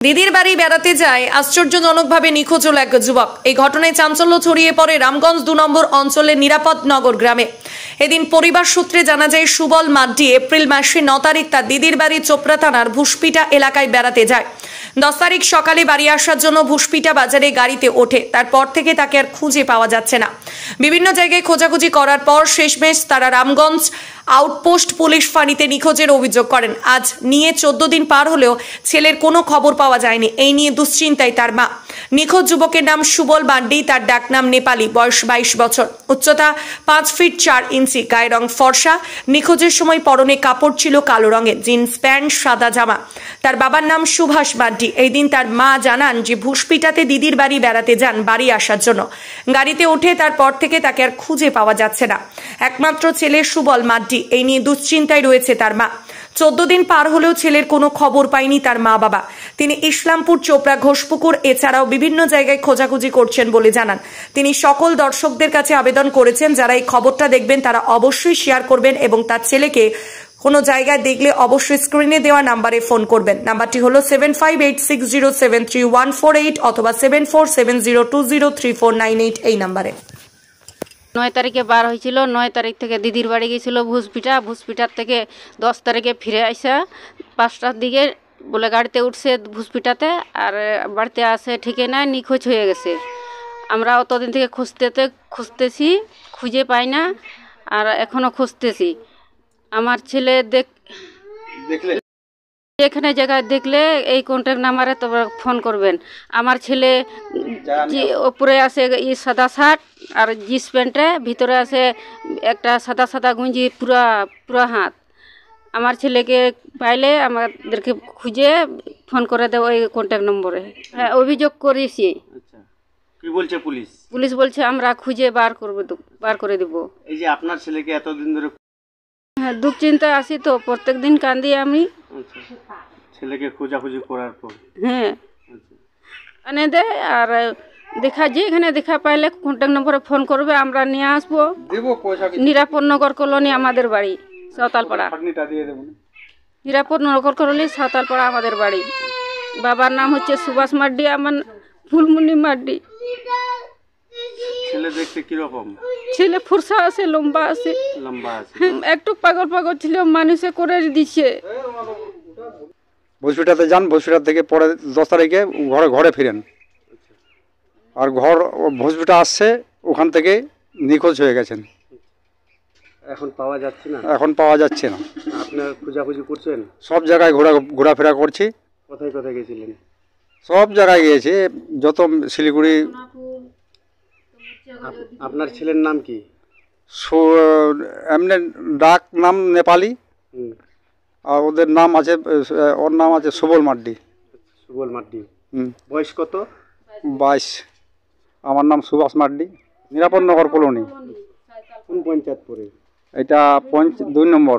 দিদির বাড়ি বেড়াতে যায় আশ্চর্যজনকভাবে নিখোঁজ হল এক যুবক। এই ঘটনায় চাঞ্চল্য ছড়িয়ে পড়ে রামগঞ্জ 2 নম্বর অঞ্চলের নিরাপদ নগর গ্রামে। এদিন পরিবার সূত্রে জানা যায় সুবল মাড্ডি এপ্রিল মাসে 9 তারিখ তার দিদির বাড়ি চোপড়া থানার ভুসপিটা এলাকায় বেড়াতে যায়। 10 তারিখ সকালে বাড়ি আসার জন্য ভুসপিটা বাজারে গাড়িতে ওঠে। তারপর থেকে তাকে আর খুঁজে পাওয়া যাচ্ছে না। বিভিন্ন জায়গায় খোঁজাখুঁজি করার পর শেষমেশ তারা রামগঞ্জ আউটপোস্ট পুলিশ ফাঁড়িতে নিখোঁজের অভিযোগ করেন। আজ নিয়ে 14 দিন পার হলেও ছেলের কোনো খবর পাওয়া যায়নি। এই নিয়ে দুশ্চিন্তায় তার মা। নিখোঁজ যুবকের নাম সুবল মাড্ডি, তার ডাকনাম নেপালি, বয়স 22 বছর, উচ্চতা 5 ফিট 4 ইঞ্চি, গায়ের রং ফর্সা। নিখোঁজের সময় পরনে কাপড় ছিল কালো রঙের, জিন্স প্যান্ট, সাদা জামা। তার বাবার নাম সুভাষ মাড্ডি। এই দিন তার মা জানান যে ভুসপিটাতে দিদির বাড়ি বেড়াতে যান বাড়ি আসার জন্য। গাড়িতে উঠে তারপর থেকে তাকে আর খুঁজে পাওয়া যাচ্ছে না। একমাত্র ছেলে সুবল মাড্ডি, এই নিয়ে দুশ্চিন্তায় রয়েছে তার মা। 14 দিন পার হলেও ছেলের কোনো খবর পায়নি তার মা বাবা। তিনি ইসলামপুর, চোপড়া, ঘোষপুকুর এছাড়াও বিভিন্ন জায়গায় খোঁজাখুঁজি করছেন বলে জানান। তিনি সকল দর্শকদের কাছে আবেদন করেছেন, যারা এই খবরটা দেখবেন তারা অবশ্যই শেয়ার করবেন এবং তার ছেলেকে কোনো জায়গায় দেখলে অবশ্যই স্ক্রিনে দেওয়া নাম্বারে ফোন করবেন। নাম্বারটি হলো 7586073148 অথবা 7470203498 এই নাম্বারে। 9 তারিখে বার হয়েছিল। 9 তারিখ থেকে দিদির বাড়ি গিয়েছিল ভুসপিটার থেকে 10 তারিখে ফিরে আসা 5টার দিকে বলে গাড়িতে উঠছে ভুসপিটাতে, আর বাড়িতে আসে ঠিকই নাই, নিখোঁজ হয়ে গেছে। আমরা অতদিন থেকে খুঁজতেছি, খুঁজে পাই না, আর এখনও খুঁজতেছি। আমার ছেলে যেখানে জায়গায় দেখলে এই কন্ট্যাক্ট নাম্বারে তোমরা ফোন করবেন। আমার ছেলে উপরে আছে সাদা শার্ট আর জিন্স প্যান্টে, ভিতরে আছে একটা সাদা সাদা গুঞ্জি, পুরা হাত। আমার ছেলেকে পাইলে আমাদেরকে খুঁজে ফোন করে দেবো এই কন্ট্যাক্ট নম্বরে। হ্যাঁ, অভিযোগ করেছি। কি বলছে পুলিশ? পুলিশ বলছে আমরা খুঁজে বার করে দেবো। এই যে আপনার ছেলেকে এতদিন ধরে, হ্যাঁ, দুশ্চিন্তায় আছি তো, প্রত্যেক দিন কান্দি আমি। ছেলেকে খোঁজাখুঁজি করার পর হ্যাঁ এনে দেয়, আর যেখানে দেখা পাইলে কন্ট্যাক্ট নম্বরে ফোন করবে, আমরা নিয়ে আসবো। নিরাপদ নগর কলোনি আমাদের বাড়ি, সাঁওতালপাড়া। নিরাপদ নগর কলোনি, সাঁওতালপাড়া আমাদের বাড়ি। বাবার নাম হচ্ছে সুভাষ মাড্ডি, আমার ফুলমুনি মাড্ডি। ছেলে দেখতে কিরকম? ছেলে ফর্সা আছে, লম্বা আছে। একটু পাগল ছিল, মানুষে করে দিচ্ছে। ভুসপিটাতে যান, ভুসপিটা থেকে পরে 10 তারিখে ঘরে ফিরেন। আর ভুসপিটা আসছে, ওখান থেকে নিখোঁজ হয়ে গেছেন। এখন পাওয়া যাচ্ছে না? এখন পাওয়া যাচ্ছে না। আপনার খোঁজাখুঁজি করছেন? সব জায়গায় ঘোরাফেরা করছি। কোথায় কোথায় গেছিলেন? সব জায়গায় গিয়েছি, যত শিলিগুড়ি। আপনার ছেলের নাম কি? এমনি ডাক নাম নেপালি, আর ওদের নাম আছে, ওর নাম আছে সুবল মাড্ডি। সুবল মাড্ডি। বয়স কত? 22। আমার নাম সুভাষ মাড্ডি, নিরাপদ নগর কলোনি। কোন পঞ্চায়েত পড়ে? এটা 2 নম্বর।